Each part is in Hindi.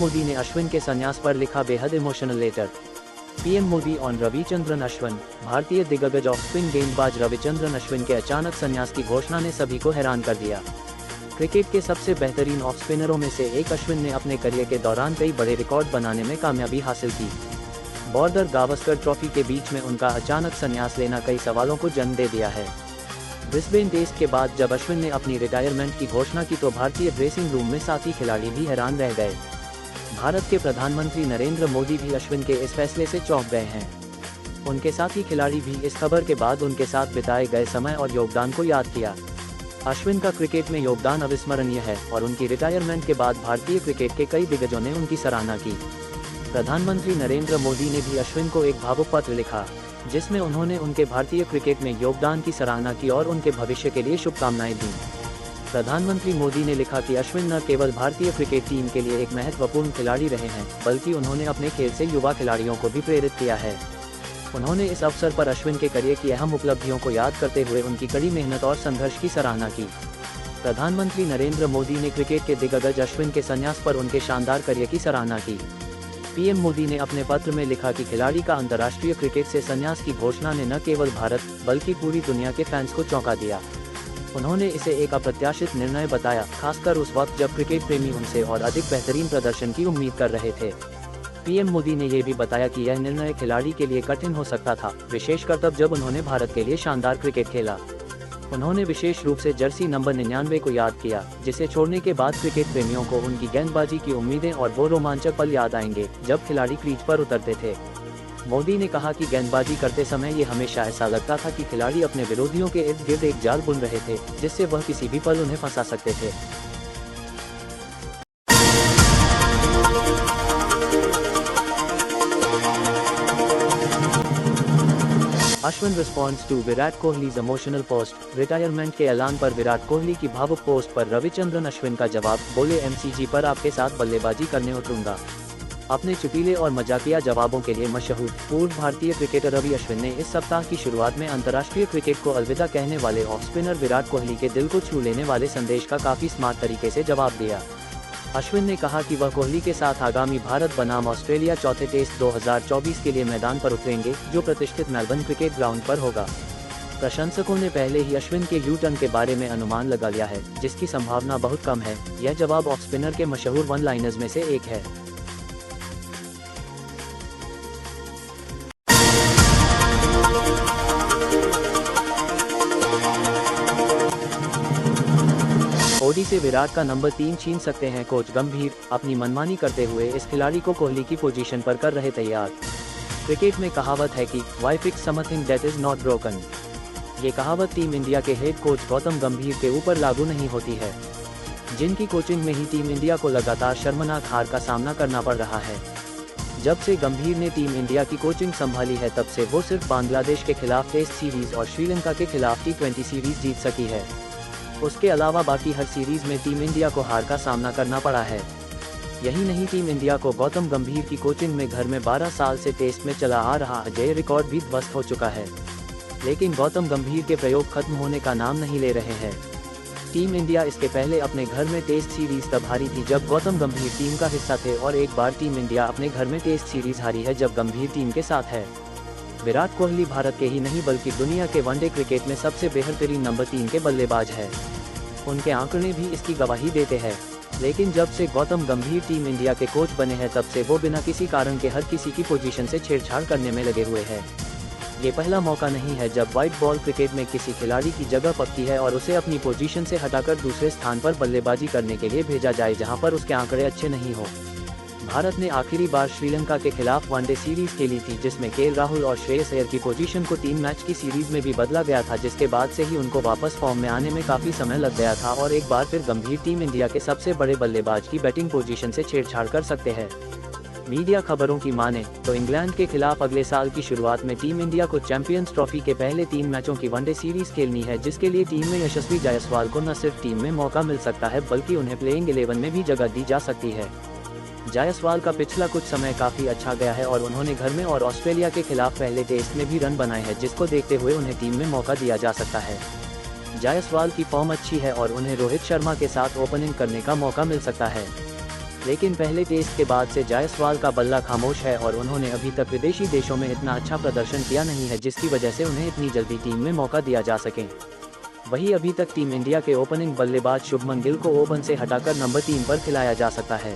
मोदी ने अश्विन के संन्यास पर लिखा बेहद emotional letter. PM Modi on Ravichandran Ashwin. भारतीय दिग्गज ऑफ स्पिन गेंदबाज रविचंद्रन अश्विन के अचानक संन्यास की घोषणा ने सभी को हैरान कर दिया। क्रिकेट के सबसे बेहतरीन ऑफ स्पिनरों में से एक अश्विन ने अपने करियर के दौरान कई बड़े रिकॉर्ड बनाने में कामयाबी हासिल की। बॉर्डर गावस्कर ट्रॉफी के बीच में उनका अचानक संन्यास लेना कई सवालों को जन्म दे दिया है। ब्रिस्बेन टेस्ट के बाद जब अश्विन ने अपनी रिटायरमेंट की घोषणा की तो भारतीय ड्रेसिंग रूम में साथी खिलाड़ी भी हैरान रह गए। भारत के प्रधानमंत्री नरेंद्र मोदी भी अश्विन के इस फैसले से चौंक गए हैं। उनके साथी खिलाड़ी भी इस खबर के बाद उनके साथ बिताए गए समय और योगदान को याद किया। अश्विन का क्रिकेट में योगदान अविस्मरणीय है और उनकी रिटायरमेंट के बाद भारतीय क्रिकेट के कई दिग्गजों ने उनकी सराहना की। प्रधानमंत्री नरेंद्र मोदी ने भी अश्विन को एक भावुक पत्र लिखा, जिसमें उन्होंने उनके भारतीय क्रिकेट में योगदान की सराहना की और उनके भविष्य के लिए शुभकामनाएं दी। प्रधानमंत्री मोदी ने लिखा कि अश्विन न केवल भारतीय क्रिकेट टीम के लिए एक महत्वपूर्ण खिलाड़ी रहे हैं, बल्कि उन्होंने अपने खेल से युवा खिलाड़ियों को भी प्रेरित किया है। उन्होंने इस अवसर पर अश्विन के करियर की अहम उपलब्धियों को याद करते हुए उनकी कड़ी मेहनत और संघर्ष की सराहना की। प्रधानमंत्री नरेंद्र मोदी ने क्रिकेट के दिग्गज अश्विन के संन्यास पर उनके शानदार करियर की सराहना की। पीएम मोदी ने अपने पत्र में लिखा कि खिलाड़ी का अंतर्राष्ट्रीय क्रिकेट से संन्यास की घोषणा ने न केवल भारत बल्कि पूरी दुनिया के फैंस को चौंका दिया। उन्होंने इसे एक अप्रत्याशित निर्णय बताया, खासकर उस वक्त जब क्रिकेट प्रेमी उनसे और अधिक बेहतरीन प्रदर्शन की उम्मीद कर रहे थे। पीएम मोदी ने यह भी बताया कि यह निर्णय खिलाड़ी के लिए कठिन हो सकता था, विशेषकर तब जब उन्होंने भारत के लिए शानदार क्रिकेट खेला। उन्होंने विशेष रूप से जर्सी नंबर 99 को याद किया, जिसे छोड़ने के बाद क्रिकेट प्रेमियों को उनकी गेंदबाजी की उम्मीदें और वो रोमांचक पल याद आएंगे जब खिलाड़ी क्रीज पर उतरते थे। मोदी ने कहा कि गेंदबाजी करते समय ये हमेशा ऐसा लगता था कि खिलाड़ी अपने विरोधियों के इर्द गिर्द एक जाल बुन रहे थे, जिससे वह किसी भी पल उन्हें फंसा सकते थे। Ashwin responds to Virat Kohli's emotional post. Retirement के ऐलान पर विराट कोहली की भावुक पोस्ट पर रविचंद्रन अश्विन का जवाब, बोले एमसीजी पर आपके साथ बल्लेबाजी करने उतरूंगा। अपने चुटीले और मजाकिया जवाबों के लिए मशहूर पूर्व भारतीय क्रिकेटर रवि अश्विन ने इस सप्ताह की शुरुआत में अंतर्राष्ट्रीय क्रिकेट को अलविदा कहने वाले ऑफ स्पिनर विराट कोहली के दिल को छू लेने वाले संदेश का काफी स्मार्ट तरीके से जवाब दिया। अश्विन ने कहा कि वह कोहली के साथ आगामी भारत बनाम ऑस्ट्रेलिया चौथे टेस्ट 2024 के लिए मैदान पर उतरेंगे, जो प्रतिष्ठित मेलबर्न क्रिकेट ग्राउंड पर होगा। प्रशंसकों ने पहले ही अश्विन के यू टर्न के बारे में अनुमान लगा लिया है, जिसकी संभावना बहुत कम है। यह जवाब ऑफ स्पिनर के मशहूर वन लाइनर्स में से एक है। ओडी से विराट का नंबर 3 छीन सकते हैं कोच गंभीर। अपनी मनमानी करते हुए इस खिलाड़ी को कोहली की पोजीशन पर कर रहे तैयार। क्रिकेट में कहावत है कि why fix something that is not broken. ये कहावत टीम इंडिया के हेड कोच गौतम गंभीर के ऊपर लागू नहीं होती है, जिनकी कोचिंग में ही टीम इंडिया को लगातार शर्मनाक हार का सामना करना पड़ रहा है। जब से गंभीर ने टीम इंडिया की कोचिंग संभाली है, तब से वो सिर्फ बांग्लादेश के खिलाफ टेस्ट सीरीज और श्रीलंका के खिलाफ T20 सीरीज जीत सकी है। उसके अलावा बाकी हर सीरीज में टीम इंडिया को हार का सामना करना पड़ा है। यही नहीं, टीम इंडिया को गौतम गंभीर की कोचिंग में घर में 12 साल से टेस्ट में चला आ रहा अजेय रिकॉर्ड भी ध्वस्त हो चुका है। लेकिन गौतम गंभीर के प्रयोग खत्म होने का नाम नहीं ले रहे हैं। टीम इंडिया इसके पहले अपने घर में टेस्ट सीरीज तब हारी थी जब गौतम गंभीर टीम का हिस्सा थे, और एक बार टीम इंडिया अपने घर में टेस्ट सीरीज हारी है जब गंभीर टीम के साथ है। विराट कोहली भारत के ही नहीं बल्कि दुनिया के वनडे क्रिकेट में सबसे बेहतरीन नंबर 3 के बल्लेबाज है। उनके आंकड़े भी इसकी गवाही देते हैं। लेकिन जब से गौतम गंभीर टीम इंडिया के कोच बने हैं, तब से वो बिना किसी कारण के हर किसी की पोजीशन से छेड़छाड़ करने में लगे हुए हैं। ये पहला मौका नहीं है जब व्हाइट बॉल क्रिकेट में किसी खिलाड़ी की जगह पक्की है और उसे अपनी पोजीशन से हटाकर दूसरे स्थान पर बल्लेबाजी करने के लिए भेजा जाए जहां पर उसके आंकड़े अच्छे नहीं हो। भारत ने आखिरी बार श्रीलंका के खिलाफ वनडे सीरीज खेली थी, जिसमें केएल राहुल और श्रेयस अय्यर की पोजीशन को 3 मैच की सीरीज में भी बदला गया था, जिसके बाद से ही उनको वापस फॉर्म में आने में काफी समय लग गया था और एक बार फिर गंभीर टीम इंडिया के सबसे बड़े बल्लेबाज की बैटिंग पोजीशन से छेड़छाड़ कर सकते हैं। मीडिया खबरों की माने तो इंग्लैंड के खिलाफ अगले साल की शुरुआत में टीम इंडिया को चैंपियंस ट्रॉफी के पहले 3 मैचों की वनडे सीरीज खेलनी है, जिसके लिए टीम में यशस्वी जायसवाल को न सिर्फ टीम में मौका मिल सकता है बल्कि उन्हें प्लेइंग 11 में भी जगह दी जा सकती है। जायसवाल का पिछला कुछ समय काफी अच्छा गया है और उन्होंने घर में और ऑस्ट्रेलिया के खिलाफ पहले टेस्ट में भी रन बनाए हैं, जिसको देखते हुए उन्हें टीम में मौका दिया जा सकता है। जायसवाल की फॉर्म अच्छी है और उन्हें रोहित शर्मा के साथ ओपनिंग करने का मौका मिल सकता है। लेकिन पहले टेस्ट के बाद से जायसवाल का बल्ला खामोश है और उन्होंने अभी तक विदेशी देशों में इतना अच्छा प्रदर्शन किया नहीं है जिसकी वजह से उन्हें इतनी जल्दी टीम में मौका दिया जा सके। वहीं अभी तक टीम इंडिया के ओपनिंग बल्लेबाज शुभमन गिल को ओपन से हटाकर नंबर 3 पर खिलाया जा सकता है।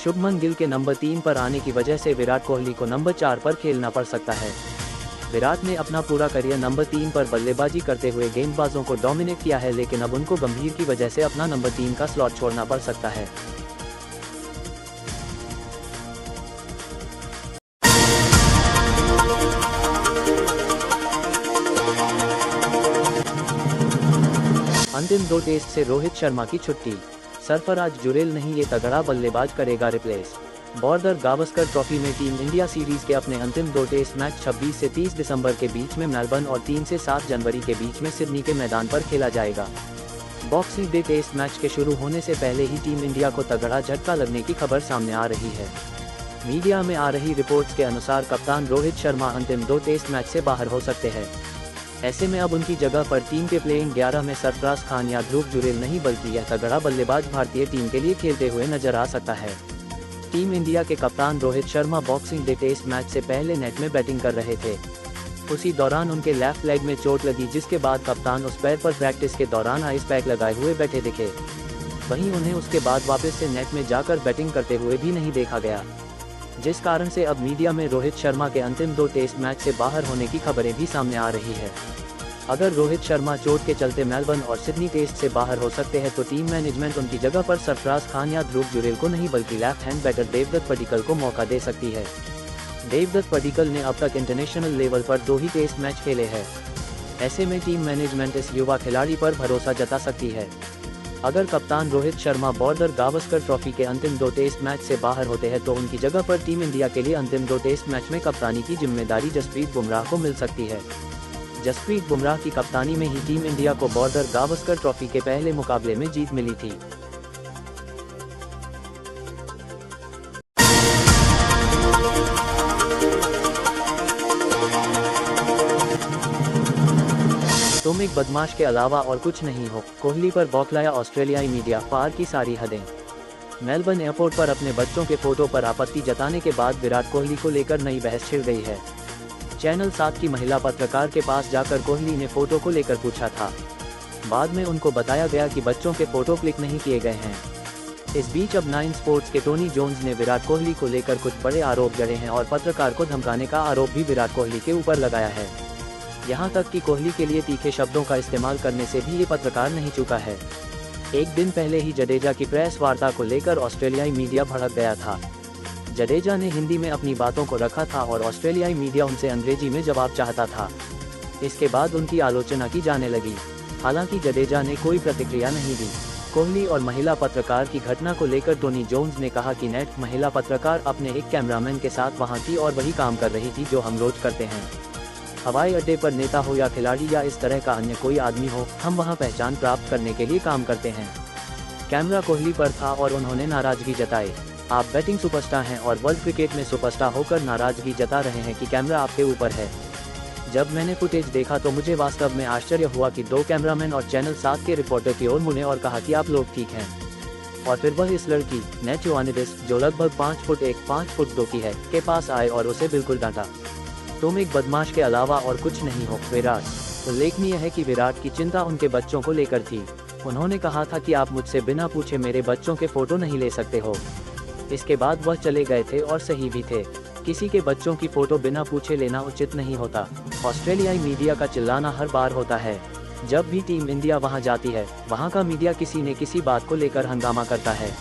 शुभमन गिल के नंबर 3 पर आने की वजह से विराट कोहली को नंबर 4 पर खेलना पड़ सकता है। विराट ने अपना पूरा करियर नंबर 3 पर बल्लेबाजी करते हुए गेंदबाजों को डोमिनेट किया है, लेकिन अब उनको गंभीर की वजह से अपना नंबर 3 का स्लॉट छोड़ना पड़ सकता है। अंतिम 2 टेस्ट से रोहित शर्मा की छुट्टी, सरफराज जुरेल नहीं ये तगड़ा बल्लेबाज करेगा रिप्लेस। बॉर्डर गावस्कर ट्रॉफी में टीम इंडिया सीरीज के अपने अंतिम 2 टेस्ट मैच 26 से 30 दिसंबर के बीच में मेलबर्न और 3 से 7 जनवरी के बीच में सिडनी के मैदान पर खेला जाएगा। बॉक्सिंग डे टेस्ट मैच के शुरू होने से पहले ही टीम इंडिया को तगड़ा झटका लगने की खबर सामने आ रही है। मीडिया में आ रही रिपोर्ट्स के अनुसार कप्तान रोहित शर्मा अंतिम 2 टेस्ट मैच से बाहर हो सकते हैं। ऐसे में अब उनकी जगह पर टीम के प्लेइंग 11 में सरफराज खान या ध्रुव जुरेल नहीं बल्कि यह तगड़ा बल्लेबाज भारतीय टीम के लिए खेलते हुए नजर आ सकता है। टीम इंडिया के कप्तान Rohit Sharma boxing day test match से पहले नेट में बैटिंग कर रहे थे। उसी दौरान उनके लेफ्ट लेग में चोट लगी, जिसके बाद कप्तान उस पैर पर प्रैक्टिस के दौरान आइस पैक लगाए हुए बैठे दिखे। वहीं उन्हें उसके बाद वापस से नेट में जाकर बैटिंग करते हुए भी नहीं देखा गया, जिस कारण से अब मीडिया में रोहित शर्मा के अंतिम 2 टेस्ट मैच से बाहर होने की खबरें भी सामने आ रही है। अगर रोहित शर्मा चोट के चलते मेलबर्न और सिडनी टेस्ट से बाहर हो सकते हैं तो टीम मैनेजमेंट उनकी जगह पर सरफराज खान या ध्रुव जुरेल को नहीं बल्कि left hand batter Devdutt Padikkal को मौका दे सकती है। देवदत्त पडिक्कल ने अब तक इंटरनेशनल लेवल पर 2 ही टेस्ट मैच खेले हैं। ऐसे में टीम मैनेजमेंट इस युवा खिलाड़ी पर भरोसा जता सकती है। अगर कप्तान रोहित शर्मा बॉर्डर गावस्कर ट्रॉफी के अंतिम 2 टेस्ट मैच से बाहर होते हैं तो उनकी जगह पर टीम इंडिया के लिए अंतिम 2 टेस्ट मैच में कप्तानी की जिम्मेदारी जसप्रीत बुमराह को मिल सकती है। जसप्रीत बुमराह की कप्तानी में ही टीम इंडिया को बॉर्डर गावस्कर ट्रॉफी के पहले मुकाबले में जीत मिली थी। तुम एक बदमाश के अलावा और कुछ नहीं हो, कोहली पर बौखलाया ऑस्ट्रेलियाई मीडिया, पार की सारी हदें। मेलबर्न एयरपोर्ट पर अपने बच्चों के फोटो पर आपत्ति जताने के बाद विराट कोहली को लेकर नई बहस छिड़ गई है। चैनल 7 की महिला पत्रकार के पास जाकर कोहली ने फोटो को लेकर पूछा था। बाद में उनको बताया गया कि बच्चों के फोटो क्लिक नहीं किए गए हैं। इस बीच अब 9 स्पोर्ट्स के टोनी जोन्स ने विराट कोहली को लेकर कुछ बड़े आरोप जड़े हैं और पत्रकार को धमकाने का आरोप भी विराट कोहली के ऊपर लगाया है। यहाँ तक कि कोहली के लिए तीखे शब्दों का इस्तेमाल करने से भी ये पत्रकार नहीं चूका है। एक दिन पहले ही जडेजा की प्रेस वार्ता को लेकर ऑस्ट्रेलियाई मीडिया भड़क गया था। जडेजा ने हिंदी में अपनी बातों को रखा था और ऑस्ट्रेलियाई मीडिया उनसे अंग्रेजी में जवाब चाहता था। इसके बाद उनकी आलोचना की जाने लगी। हालांकि जडेजा ने कोई प्रतिक्रिया नहीं दी। कोहली और महिला पत्रकार की घटना को लेकर टोनी जोन्स ने कहा कि नेट महिला पत्रकार अपने एक कैमरामैन के साथ वहां थी और वही काम कर रही थी जो हम रोज करते हैं। हवाई अड्डे पर नेता हो या खिलाड़ी या इस तरह का अन्य कोई आदमी हो, हम वहां पहचान प्राप्त करने के लिए काम करते हैं। कैमरा कोहली पर था और उन्होंने नाराजगी जताई। आप बैटिंग सुपरस्टार हैं और वर्ल्ड क्रिकेट में सुपरस्टार होकर नाराजगी जता रहे हैं कि कैमरा आपके ऊपर है। जब मैंने फुटेज देखा तो मुझे वास्तव में आश्चर्य हुआ कि 2 कैमरामैन और चैनल 7 के रिपोर्टर की ओर मुड़े और कहा कि आप लोग ठीक हैं। और फिर वह इस लड़की नेट यूआनिडिस, जो लगभग 5 फुट 1 5 फुट 2 की है, के पास आए और उसे बिल्कुल डांटा। तुम एक बदमाश के अलावा और कुछ नहीं हो, विराट। उल्लेखनीय है कि विराट की चिंता उनके बच्चों को लेकर थी। उन्होंने कहा था कि आप मुझसे बिना पूछे मेरे बच्चों के फोटो नहीं ले सकते हो। इसके बाद वह चले गए थे और सही भी थे। किसी के बच्चों की फोटो बिना पूछे लेना उचित नहीं होता। ऑस्ट्रेलियाई मीडिया का चिल्लाना हर बार होता है। जब भी टीम इंडिया वहां जाती है, वहां का मीडिया किसी न किसी बात को लेकर हंगामा करता है।